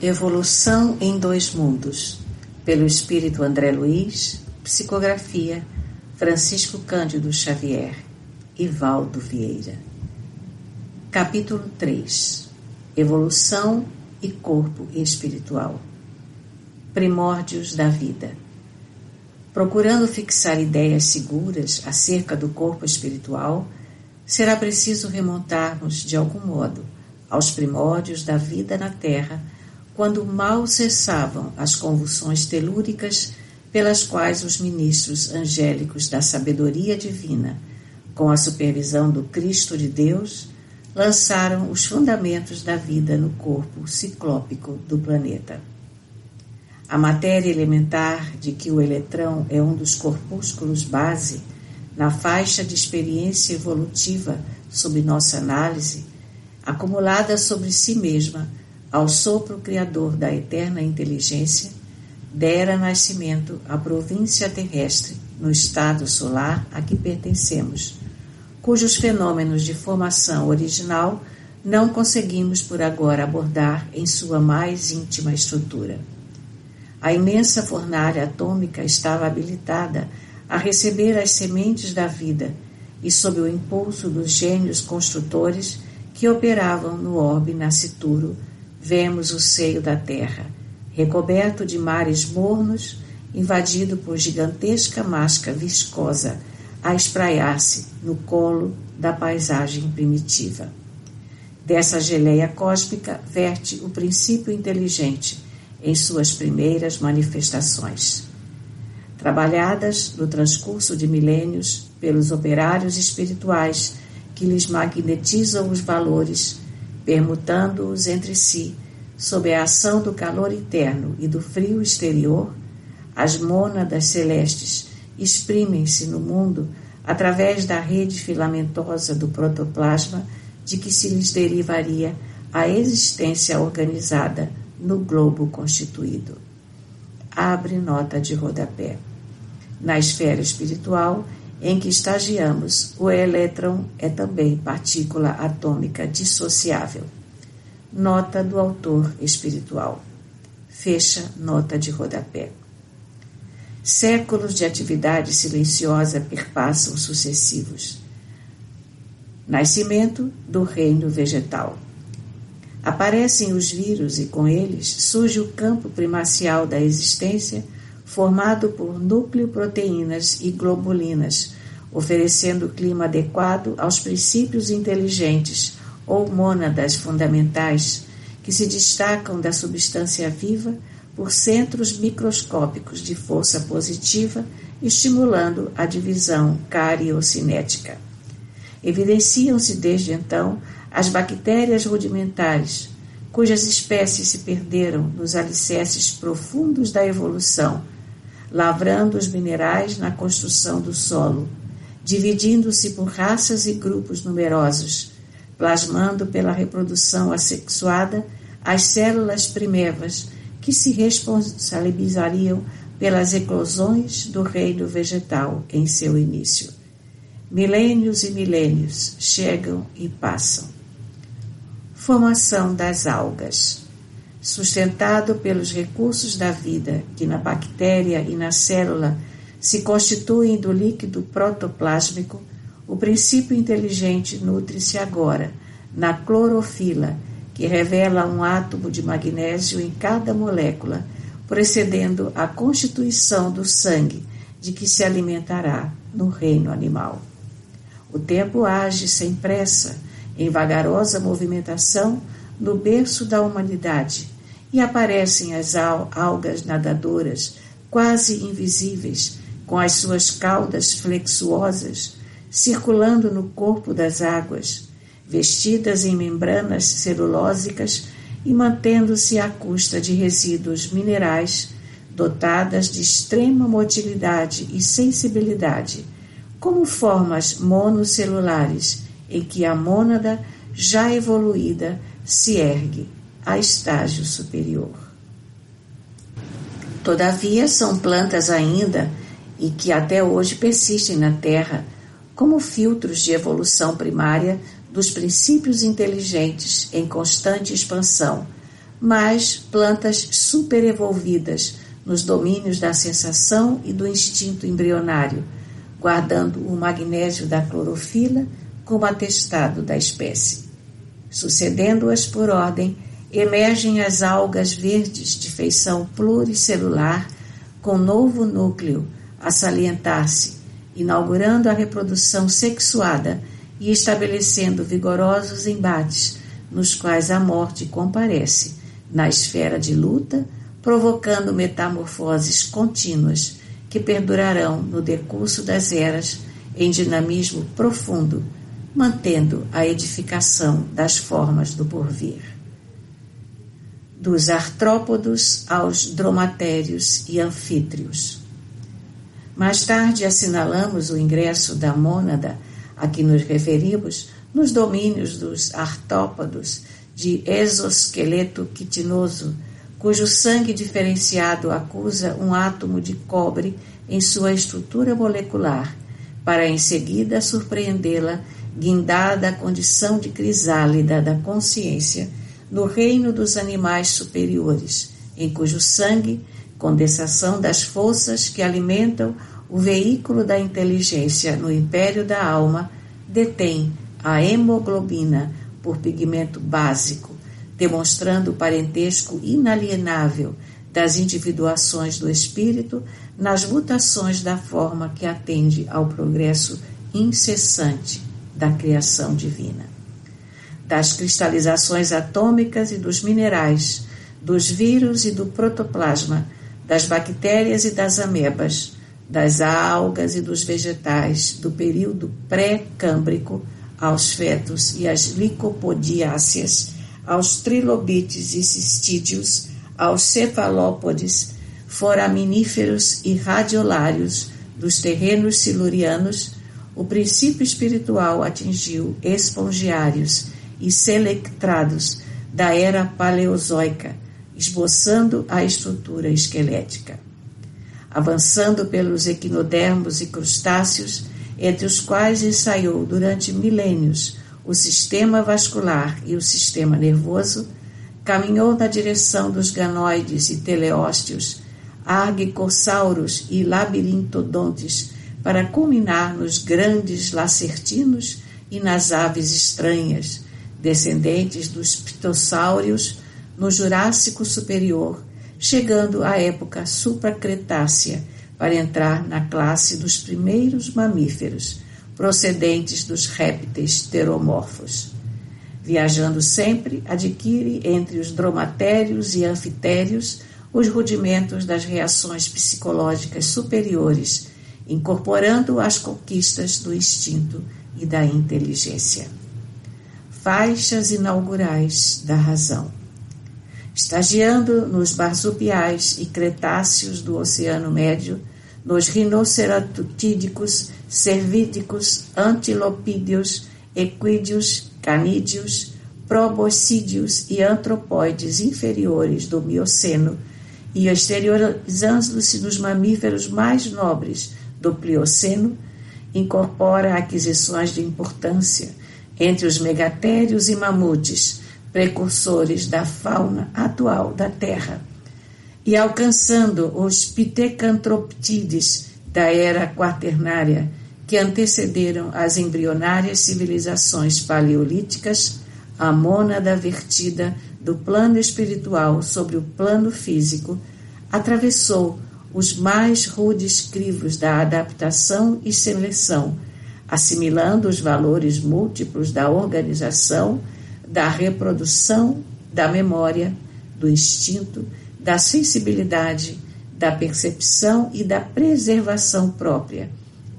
Evolução em Dois Mundos, pelo Espírito André Luiz, psicografia Francisco Cândido Xavier e Valdo Vieira. Capítulo 3. Evolução e Corpo Espiritual. Primórdios da Vida. Procurando fixar ideias seguras acerca do corpo espiritual, será preciso remontarmos, de algum modo, aos primórdios da vida na Terra, quando mal cessavam as convulsões telúricas pelas quais os ministros angélicos da sabedoria divina, com a supervisão do Cristo de Deus, lançaram os fundamentos da vida no corpo ciclópico do planeta. A matéria elementar de que o eletrão é um dos corpúsculos base, na faixa de experiência evolutiva sob nossa análise, acumulada sobre si mesma, ao sopro criador da eterna inteligência, dera nascimento à província terrestre, no estado solar a que pertencemos, cujos fenômenos de formação original não conseguimos por agora abordar em sua mais íntima estrutura. A imensa fornalha atômica estava habilitada a receber as sementes da vida e, sob o impulso dos gênios construtores que operavam no orbe nascituro, vemos o seio da terra, recoberto de mares mornos, invadido por gigantesca máscara viscosa, a espraiar-se no colo da paisagem primitiva. Dessa geleia cósmica verte o princípio inteligente em suas primeiras manifestações. Trabalhadas no transcurso de milênios pelos operários espirituais que lhes magnetizam os valores, permutando-os entre si, sob a ação do calor interno e do frio exterior, as mônadas celestes exprimem-se no mundo através da rede filamentosa do protoplasma de que se lhes derivaria a existência organizada no globo constituído. Abre nota de rodapé. Na esfera espiritual em que estagiamos, o elétron é também partícula atômica dissociável. Nota do autor espiritual. Fecha nota de rodapé. Séculos de atividade silenciosa perpassam sucessivos. Nascimento do reino vegetal. Aparecem os vírus e com eles surge o campo primacial da existência, formado por núcleo-proteínas e globulinas, oferecendo o clima adequado aos princípios inteligentes ou mônadas fundamentais que se destacam da substância viva por centros microscópicos de força positiva, estimulando a divisão cariocinética. Evidenciam-se desde então as bactérias rudimentares, cujas espécies se perderam nos alicerces profundos da evolução, lavrando os minerais na construção do solo, dividindo-se por raças e grupos numerosos, plasmando pela reprodução assexuada as células primevas que se responsabilizariam pelas eclosões do reino vegetal em seu início. Milênios e milênios chegam e passam. Formação das algas. Sustentado pelos recursos da vida que na bactéria e na célula se constituem do líquido protoplásmico, o princípio inteligente nutre-se agora na clorofila, que revela um átomo de magnésio em cada molécula, precedendo a constituição do sangue de que se alimentará no reino animal. O tempo age sem pressa, em vagarosa movimentação, no berço da humanidade, e aparecem as algas nadadoras, quase invisíveis, com as suas caudas flexuosas, circulando no corpo das águas, vestidas em membranas celulósicas e mantendo-se à custa de resíduos minerais, dotadas de extrema motilidade e sensibilidade, como formas monocelulares em que a mônada, já evoluída, se ergue a estágio superior. Todavia, são plantas ainda e que até hoje persistem na Terra como filtros de evolução primária dos princípios inteligentes em constante expansão, mas plantas superevolvidas nos domínios da sensação e do instinto embrionário, guardando o magnésio da clorofila como atestado da espécie. Sucedendo-as por ordem, emergem as algas verdes de feição pluricelular com novo núcleo a salientar-se, inaugurando a reprodução sexuada e estabelecendo vigorosos embates nos quais a morte comparece na esfera de luta, provocando metamorfoses contínuas que perdurarão no decurso das eras em dinamismo profundo, mantendo a edificação das formas do porvir. Dos artrópodos aos dromatérios e anfítrios. Mais tarde assinalamos o ingresso da mônada a que nos referimos nos domínios dos artrópodos de exoesqueleto quitinoso, cujo sangue diferenciado acusa um átomo de cobre em sua estrutura molecular, para em seguida surpreendê-la guindada à condição de crisálida da consciência no reino dos animais superiores, em cujo sangue, condensação das forças que alimentam o veículo da inteligência no império da alma, detém a hemoglobina por pigmento básico, demonstrando o parentesco inalienável das individuações do espírito nas mutações da forma que atende ao progresso incessante da criação divina. Das cristalizações atômicas e dos minerais, dos vírus e do protoplasma, das bactérias e das amebas, das algas e dos vegetais, do período pré-câmbrico aos fetos e às licopodiáceas, aos trilobites e cistídeos, aos cefalópodes, foraminíferos e radiolários dos terrenos silurianos, o princípio espiritual atingiu espongiários e selectrados da era paleozoica, esboçando a estrutura esquelética. Avançando pelos equinodermos e crustáceos, entre os quais ensaiou durante milênios o sistema vascular e o sistema nervoso, caminhou na direção dos ganoides e teleósteos, argicossauros e labirintodontes, para culminar nos grandes lacertinos e nas aves estranhas, descendentes dos ptossáurios no Jurássico Superior, chegando à época supracretácea para entrar na classe dos primeiros mamíferos, procedentes dos répteis pteromorfos. Viajando sempre, adquire entre os dromatérios e anfitérios os rudimentos das reações psicológicas superiores, incorporando as conquistas do instinto e da inteligência. Faixas inaugurais da razão. Estagiando nos marsupiais e cretáceos do Oceano Médio, nos rinoceratutídicos, cervídicos, antilopídeos, equídeos, canídeos, proboscídeos e antropóides inferiores do Mioceno e exteriorizando-se nos mamíferos mais nobres do Plioceno, incorpora aquisições de importância entre os megatérios e mamutes, precursores da fauna atual da Terra, e alcançando os pitecantroptídeos da era quaternária, que antecederam as embrionárias civilizações paleolíticas, a mônada vertida do plano espiritual sobre o plano físico, atravessou os mais rudes crivos da adaptação e seleção, assimilando os valores múltiplos da organização, da reprodução, da memória, do instinto, da sensibilidade, da percepção e da preservação própria,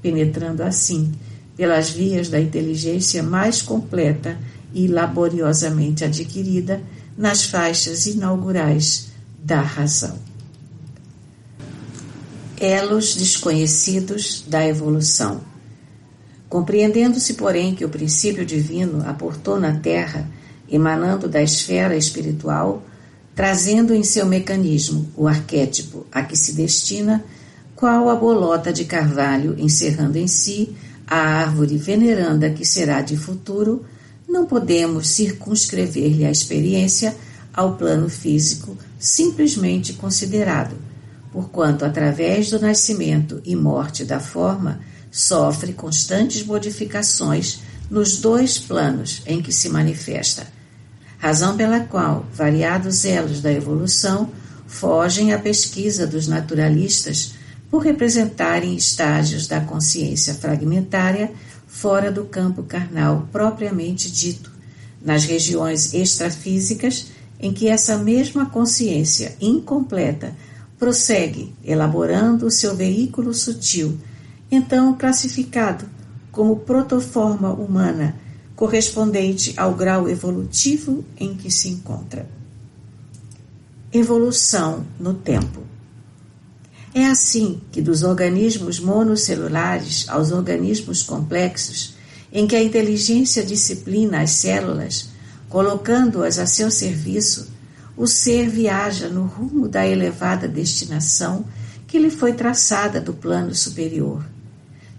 penetrando assim pelas vias da inteligência mais completa e laboriosamente adquirida nas faixas inaugurais da razão. Elos desconhecidos da evolução. Compreendendo-se, porém, que o princípio divino aportou na Terra, emanando da esfera espiritual, trazendo em seu mecanismo o arquétipo a que se destina, qual a bolota de carvalho encerrando em si a árvore veneranda que será de futuro, não podemos circunscrever-lhe a experiência ao plano físico simplesmente considerado, porquanto, através do nascimento e morte da forma, sofre constantes modificações nos dois planos em que se manifesta, razão pela qual variados elos da evolução fogem à pesquisa dos naturalistas por representarem estágios da consciência fragmentária fora do campo carnal propriamente dito, nas regiões extrafísicas em que essa mesma consciência incompleta prossegue elaborando o seu veículo sutil, então classificado como protoforma humana, correspondente ao grau evolutivo em que se encontra. Evolução no tempo. É assim que dos organismos monocelulares aos organismos complexos, em que a inteligência disciplina as células, colocando-as a seu serviço, o ser viaja no rumo da elevada destinação que lhe foi traçada do plano superior,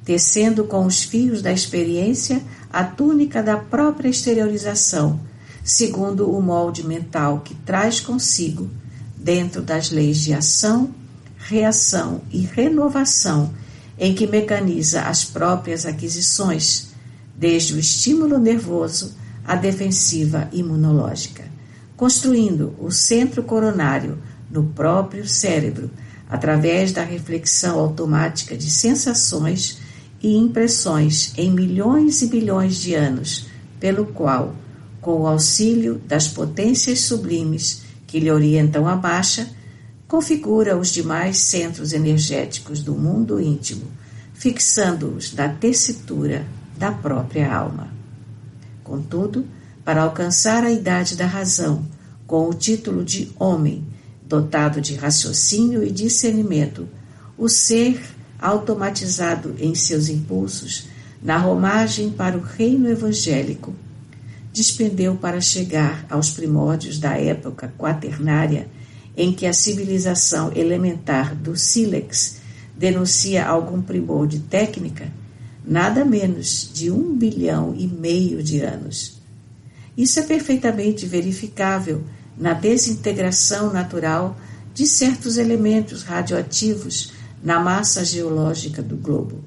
tecendo com os fios da experiência a túnica da própria exteriorização, segundo o molde mental que traz consigo, dentro das leis de ação, reação e renovação em que mecaniza as próprias aquisições, desde o estímulo nervoso à defensiva imunológica, construindo o centro coronário no próprio cérebro, através da reflexão automática de sensações e impressões em milhões e bilhões de anos, pelo qual, com o auxílio das potências sublimes que lhe orientam a marcha, configura os demais centros energéticos do mundo íntimo, fixando-os na tessitura da própria alma. Contudo, para alcançar a idade da razão, com o título de homem, dotado de raciocínio e discernimento, o ser automatizado em seus impulsos, na romagem para o reino evangélico, despendeu para chegar aos primórdios da época quaternária, em que a civilização elementar do sílex denuncia algum primor de técnica, nada menos de 1,5 bilhão de anos. Isso é perfeitamente verificável na desintegração natural de certos elementos radioativos na massa geológica do globo.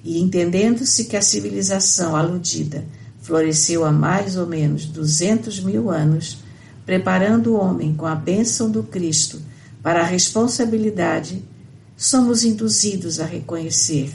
E entendendo-se que a civilização aludida floresceu há mais ou menos 200.000 anos, preparando o homem com a bênção do Cristo para a responsabilidade, somos induzidos a reconhecer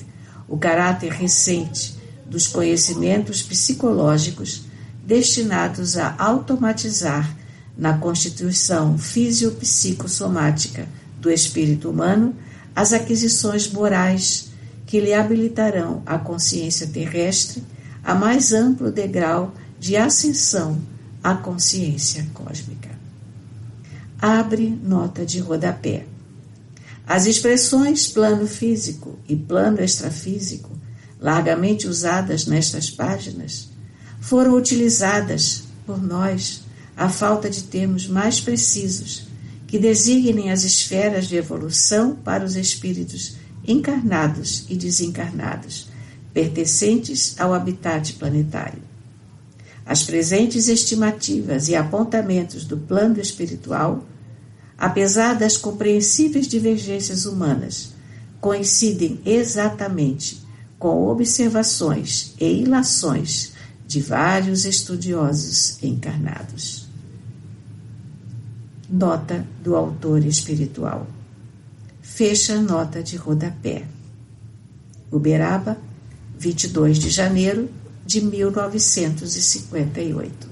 o caráter recente dos conhecimentos psicológicos destinados a automatizar na constituição fisiopsicossomática do espírito humano as aquisições morais que lhe habilitarão a consciência terrestre a mais amplo degrau de ascensão à consciência cósmica. Abre nota de rodapé. As expressões plano físico e plano extrafísico, largamente usadas nestas páginas, foram utilizadas por nós à falta de termos mais precisos que designem as esferas de evolução para os espíritos encarnados e desencarnados, pertencentes ao habitat planetário. As presentes estimativas e apontamentos do plano espiritual, apesar das compreensíveis divergências humanas, coincidem exatamente com observações e ilações de vários estudiosos encarnados. Nota do autor espiritual. Fecha a nota de rodapé. Uberaba, 22 de janeiro de 1958.